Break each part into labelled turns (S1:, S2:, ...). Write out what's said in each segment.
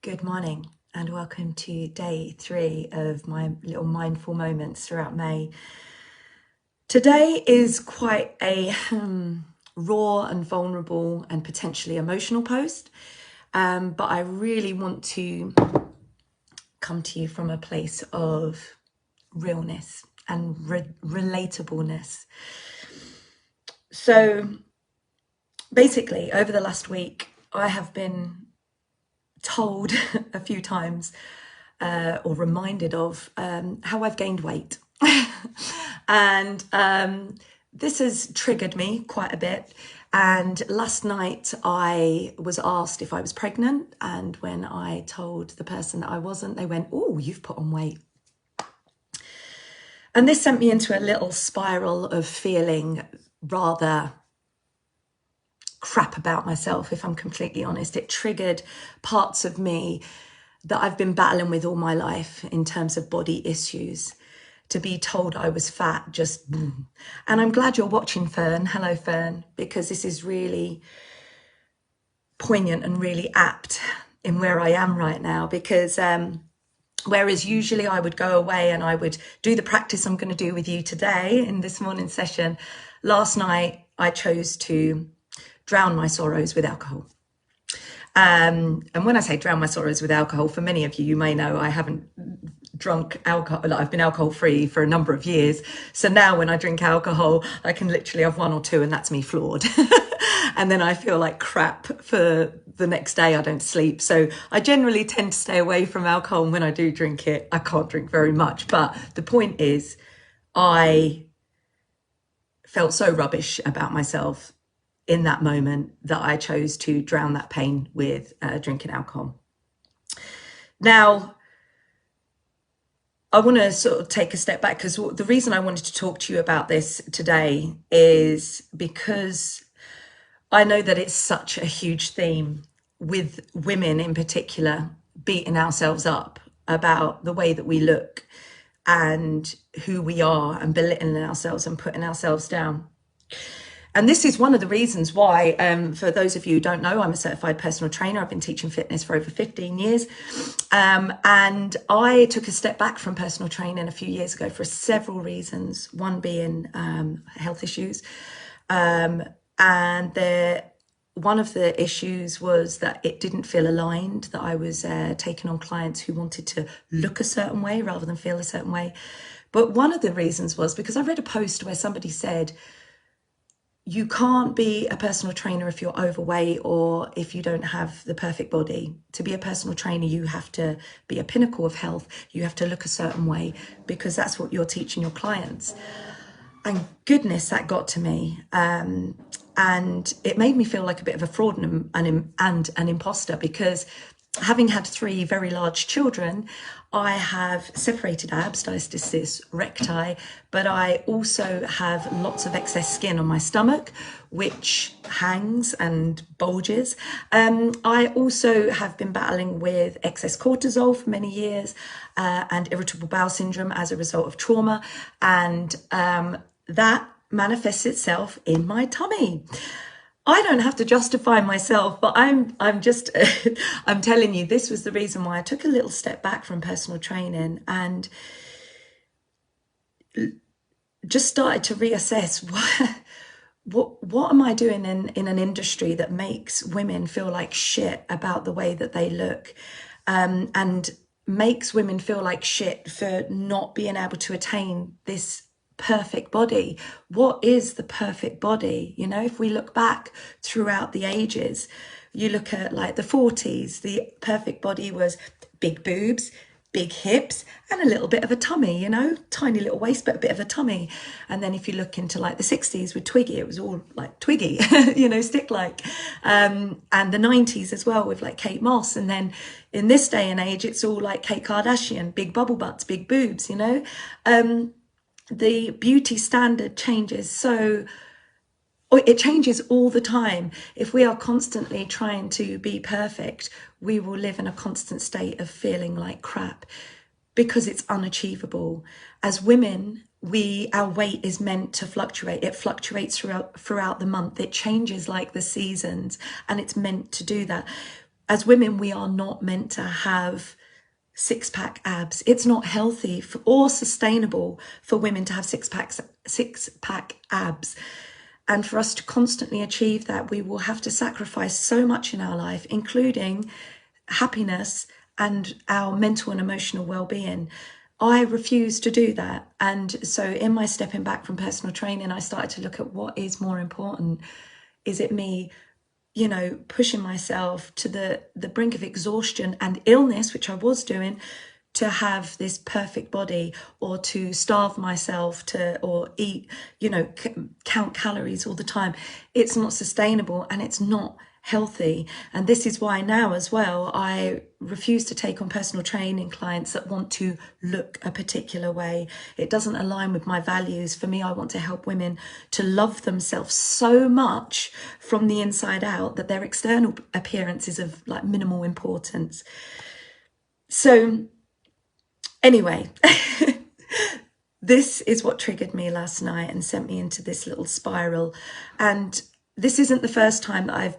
S1: Good morning and welcome to day 3 of my little mindful moments throughout May. Today is quite a raw and vulnerable and potentially emotional post, but I really want to come to you from a place of realness and relatableness. So basically, over the last week, I have been told a few times or reminded of how I've gained weight. And this has triggered me quite a bit. And last night I was asked if I was pregnant, and when I told the person that I wasn't, they went, "Oh, you've put on weight." And this sent me into a little spiral of feeling rather crap about myself, if I'm completely honest. It triggered parts of me that I've been battling with all my life in terms of body issues. To be told I was fat, just boom. And I'm glad you're watching, Fern. Hello, Fern, because this is really poignant and really apt in where I am right now. Because whereas usually I would go away and I would do the practice I'm going to do with you today in this morning session, last night I chose to drown my sorrows with alcohol. And when I say drown my sorrows with alcohol, for many of you, you may know I haven't drunk alcohol. I've been alcohol free for a number of years. So now when I drink alcohol, I can literally have 1 or 2 and that's me floored. And then I feel like crap for the next day. I don't sleep. So I generally tend to stay away from alcohol. And when I do drink it, I can't drink very much. But the point is, I felt so rubbish about myself in that moment that I chose to drown that pain with drinking alcohol. Now, I want to sort of take a step back, because the reason I wanted to talk to you about this today is because I know that it's such a huge theme with women in particular, beating ourselves up about the way that we look and who we are, and belittling ourselves and putting ourselves down. And this is one of the reasons why, for those of you who don't know, I'm a certified personal trainer. I've been teaching fitness for over 15 years. And I took a step back from personal training a few years ago for several reasons, one being health issues. And one of the issues was that it didn't feel aligned, that I was taking on clients who wanted to look a certain way rather than feel a certain way. But one of the reasons was because I read a post where somebody said, you can't be a personal trainer if you're overweight or if you don't have the perfect body. To be a personal trainer, you have to be a pinnacle of health. You have to look a certain way because that's what you're teaching your clients. And goodness, that got to me. And it made me feel like a bit of a fraud and an imposter, because having had 3 very large children, I have separated abs, diastasis recti, but I also have lots of excess skin on my stomach, which hangs and bulges. I also have been battling with excess cortisol for many years and irritable bowel syndrome as a result of trauma. And that manifests itself in my tummy. I don't have to justify myself, but I'm just, I'm telling you, this was the reason why I took a little step back from personal training and just started to reassess what am I doing in an industry that makes women feel like shit about the way that they look, and makes women feel like shit for not being able to attain this perfect body. What is the perfect body? You know, if we look back throughout the ages, you look at like the 40s, the perfect body was big boobs, big hips, and a little bit of a tummy, you know, tiny little waist, but a bit of a tummy. And then if you look into like the 60s with Twiggy, it was all like Twiggy, you know, stick-like. And the 90s as well with like Kate Moss. And then in this day and age, it's all like Kate Kardashian, big bubble butts, big boobs, you know. The beauty standard changes, so it changes all the time. If we are constantly trying to be perfect, we will live in a constant state of feeling like crap because it's unachievable. As women, our weight is meant to fluctuate. It fluctuates throughout the month. It changes like the seasons, and it's meant to do that. as women, we are not meant to have six-pack abs. It's not healthy or sustainable for women to have six-pack abs. And for us to constantly achieve that, we will have to sacrifice so much in our life, including happiness and our mental and emotional well-being. I refuse to do that. And so in my stepping back from personal training, I started to look at what is more important. Is it me, you know, pushing myself to the brink of exhaustion and illness, which I was doing, to have this perfect body, or to starve myself to, or eat, you know, count calories all the time? It's not sustainable and it's not healthy. And this is why now as well, I refuse to take on personal training clients that want to look a particular way. It doesn't align with my values. For me, I want to help women to love themselves so much from the inside out that their external appearance is of like minimal importance. So anyway, this is what triggered me last night and sent me into this little spiral. And this isn't the first time that I've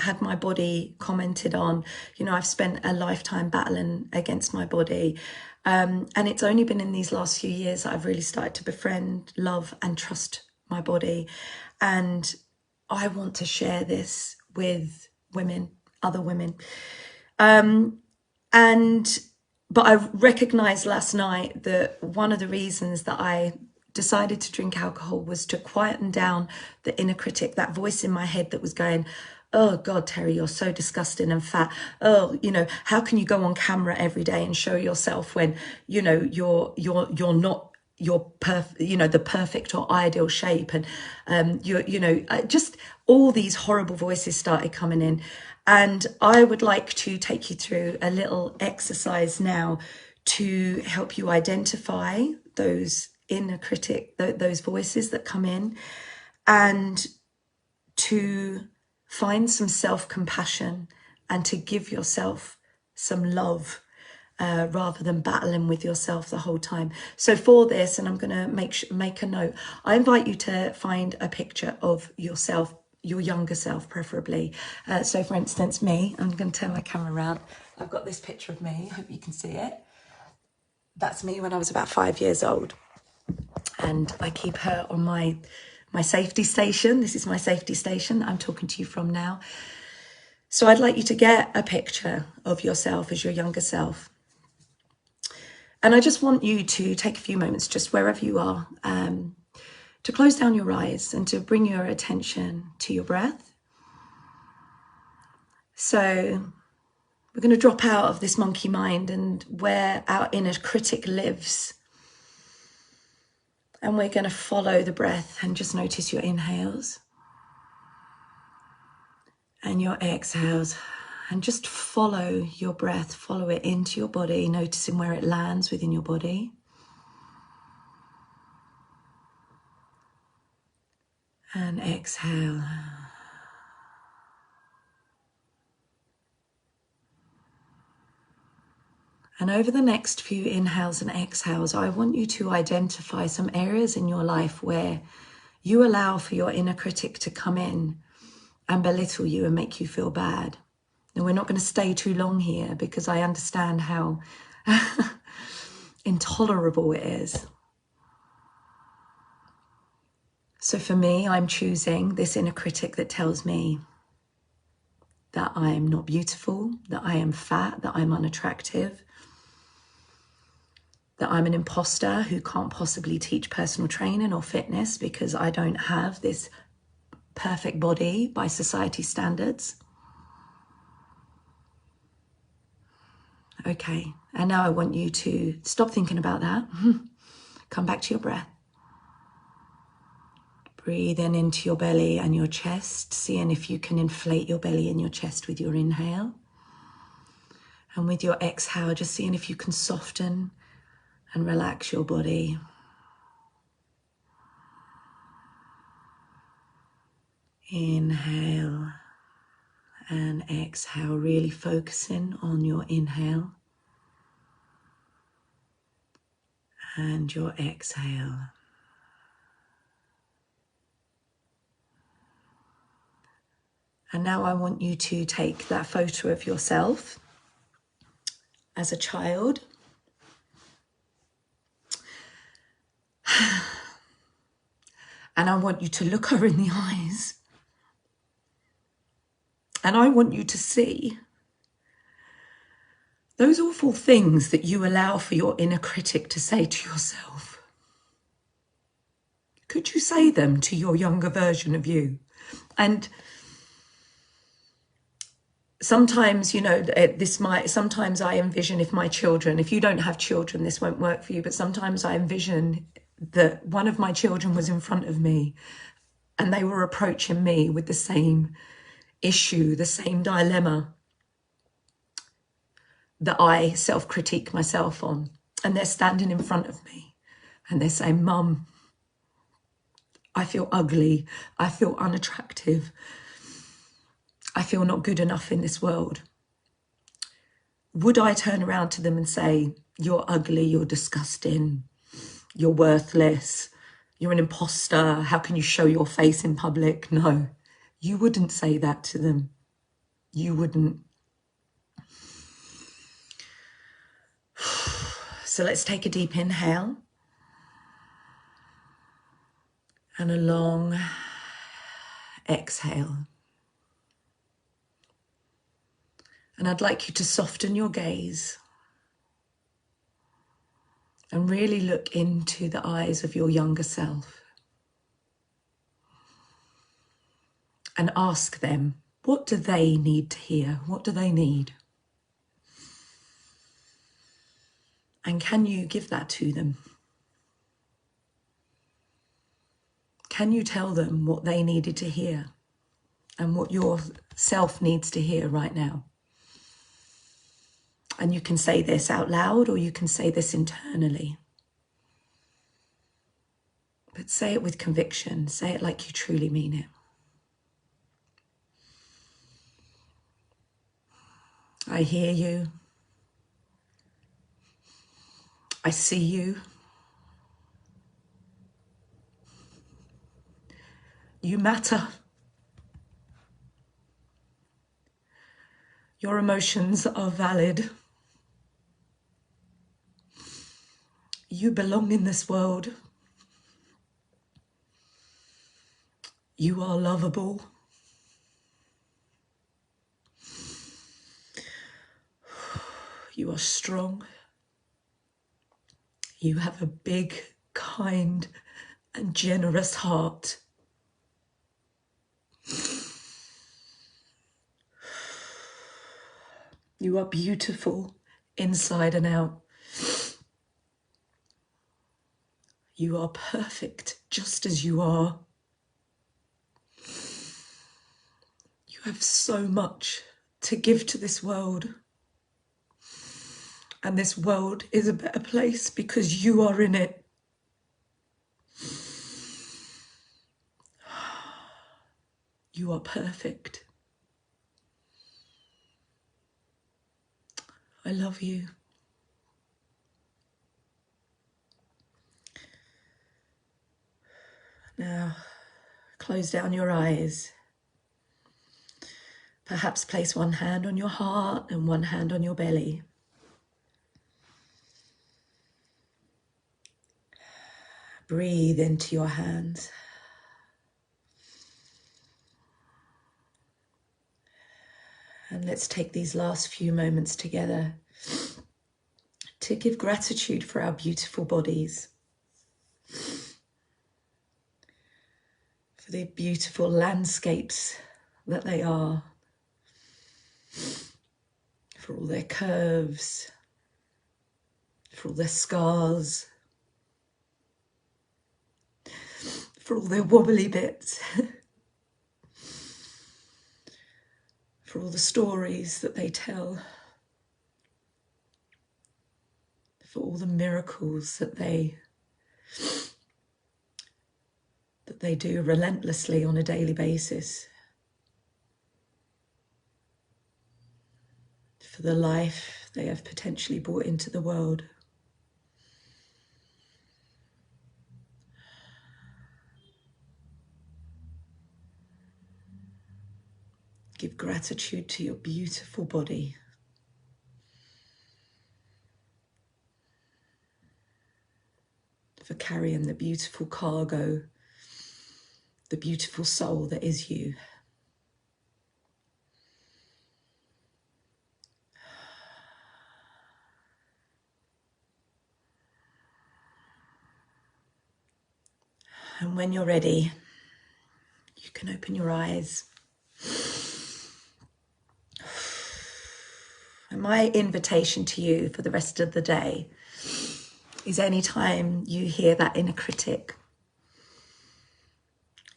S1: had my body commented on. You know, I've spent a lifetime battling against my body. And it's only been in these last few years that I've really started to befriend, love, and trust my body. And I want to share this with women, other women. But I recognized last night that one of the reasons that I decided to drink alcohol was to quieten down the inner critic, that voice in my head that was going, oh God, Terry, you're so disgusting and fat. Oh, you know, how can you go on camera every day and show yourself when, you know, you're not the perfect or ideal shape, and just all these horrible voices started coming in. And I would like to take you through a little exercise now to help you identify those inner critic, those voices that come in, and to find some self-compassion and to give yourself some love, rather than battling with yourself the whole time. So for this, and I'm going to make a note, I invite you to find a picture of yourself, your younger self preferably. So for instance, me, I'm going to turn my camera around. I've got this picture of me. I hope you can see it. That's me when I was about 5 years old. And I keep her on my safety station. This is my safety station that I'm talking to you from now. So I'd like you to get a picture of yourself as your younger self. And I just want you to take a few moments, just wherever you are, to close down your eyes and to bring your attention to your breath. So we're going to drop out of this monkey mind and where our inner critic lives. And we're going to follow the breath and just notice your inhales and your exhales. And just follow your breath, follow it into your body, noticing where it lands within your body. And exhale. And over the next few inhales and exhales, I want you to identify some areas in your life where you allow for your inner critic to come in and belittle you and make you feel bad. And we're not going to stay too long here because I understand how intolerable it is. So for me, I'm choosing this inner critic that tells me that I'm not beautiful, that I am fat, that I'm unattractive, that I'm an imposter who can't possibly teach personal training or fitness because I don't have this perfect body by society standards. Okay, and now I want you to stop thinking about that. Come back to your breath. Breathe in into your belly and your chest, seeing if you can inflate your belly and your chest with your inhale. And with your exhale, just seeing if you can soften and relax your body. Inhale and exhale, really focusing on your inhale and your exhale. And now I want you to take that photo of yourself as a child. And I want you to look her in the eyes. And I want you to see those awful things that you allow for your inner critic to say to yourself. Could you say them to your younger version of you? And sometimes, you know, sometimes I envision if you don't have children, this won't work for you, but sometimes I envision that one of my children was in front of me and they were approaching me with the same issue, the same dilemma that I self-critique myself on. And they're standing in front of me and they're saying, Mum, I feel ugly. I feel unattractive. I feel not good enough in this world. Would I turn around to them and say, you're ugly, you're disgusting, you're worthless, you're an imposter, how can you show your face in public? No, you wouldn't say that to them. You wouldn't. So let's take a deep inhale and a long exhale. And I'd like you to soften your gaze and really look into the eyes of your younger self and ask them, what do they need to hear? What do they need? And can you give that to them? Can you tell them what they needed to hear and what your self needs to hear right now? And you can say this out loud or you can say this internally. But say it with conviction. Say it like you truly mean it. I hear you. I see you. You matter. Your emotions are valid. You belong in this world. You are lovable. You are strong. You have a big, kind, and generous heart. You are beautiful inside and out. You are perfect just as you are. You have so much to give to this world. And this world is a better place because you are in it. You are perfect. I love you. Now, close down your eyes. Perhaps place one hand on your heart and one hand on your belly. Breathe into your hands. And let's take these last few moments together to give gratitude for our beautiful bodies, for the beautiful landscapes that they are, for all their curves, for all their scars, for all their wobbly bits, for all the stories that they tell, for all the miracles that they do relentlessly on a daily basis, for the life they have potentially brought into the world. Give gratitude to your beautiful body. For carrying the beautiful cargo, the beautiful soul that is you. And when you're ready, you can open your eyes. And my invitation to you for the rest of the day is anytime you hear that inner critic,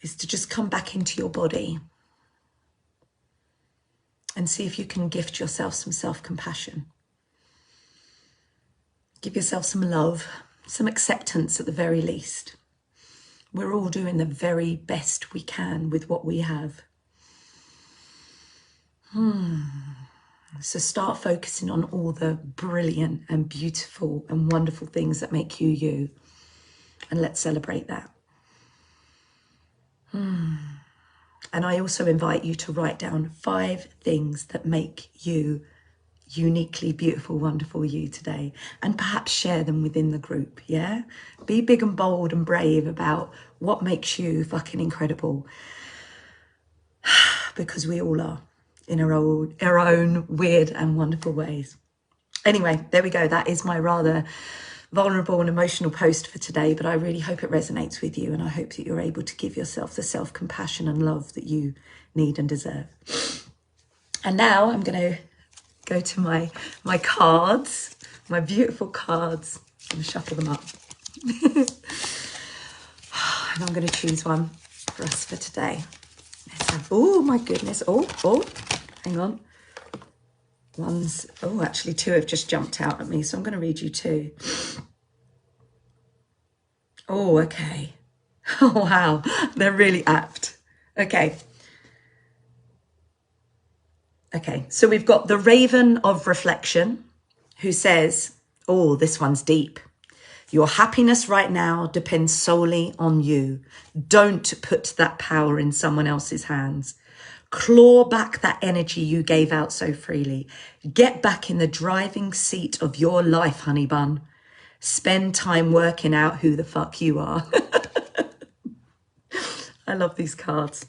S1: is to just come back into your body and see if you can gift yourself some self-compassion. Give yourself some love, some acceptance at the very least. We're all doing the very best we can with what we have. So start focusing on all the brilliant and beautiful and wonderful things that make you you. And let's celebrate that. And I also invite you to write down 5 things that make you uniquely beautiful, wonderful you today. And perhaps share them within the group, yeah? Be big and bold and brave about what makes you fucking incredible. Because we all are in our own weird and wonderful ways. Anyway, there we go. That is my rather vulnerable and emotional post for today, but I really hope it resonates with you, and I hope that you're able to give yourself the self-compassion and love that you need and deserve. And now I'm going to go to my cards, my beautiful cards. I'm going to shuffle them up. And I'm going to choose one for us for today. Let's have, oh my goodness. Oh, hang on. Actually 2 have just jumped out at me, so I'm going to read you 2. Oh, okay. Oh, wow. They're really apt. Okay. Okay, so we've got the Raven of Reflection, who says, oh, this one's deep. Your happiness right now depends solely on you. Don't put that power in someone else's hands. Claw back that energy you gave out so freely. Get back in the driving seat of your life, honey bun. Spend time working out who the fuck you are. I love these cards.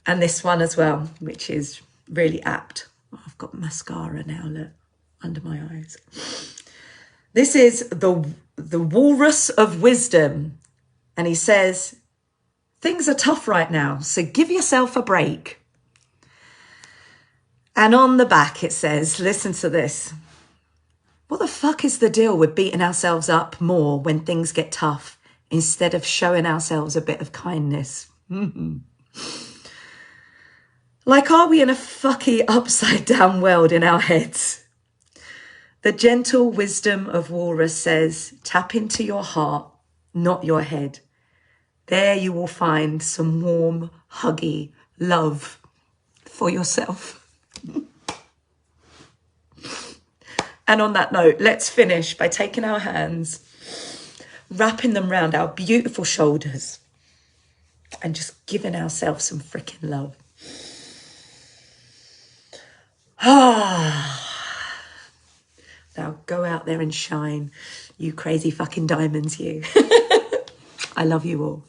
S1: And this one as well, which is really apt. Oh, I've got mascara now, look, under my eyes. This is the Walrus of Wisdom. And he says, things are tough right now, so give yourself a break. And on the back it says, listen to this. What the fuck is the deal with beating ourselves up more when things get tough instead of showing ourselves a bit of kindness? Like, are we in a fucky upside down world in our heads? The gentle wisdom of Walrus says, tap into your heart, not your head. There you will find some warm, huggy love for yourself. And on that note, let's finish by taking our hands, wrapping them around our beautiful shoulders, and just giving ourselves some freaking love. Now go out there and shine, you crazy fucking diamonds, you. I love you all.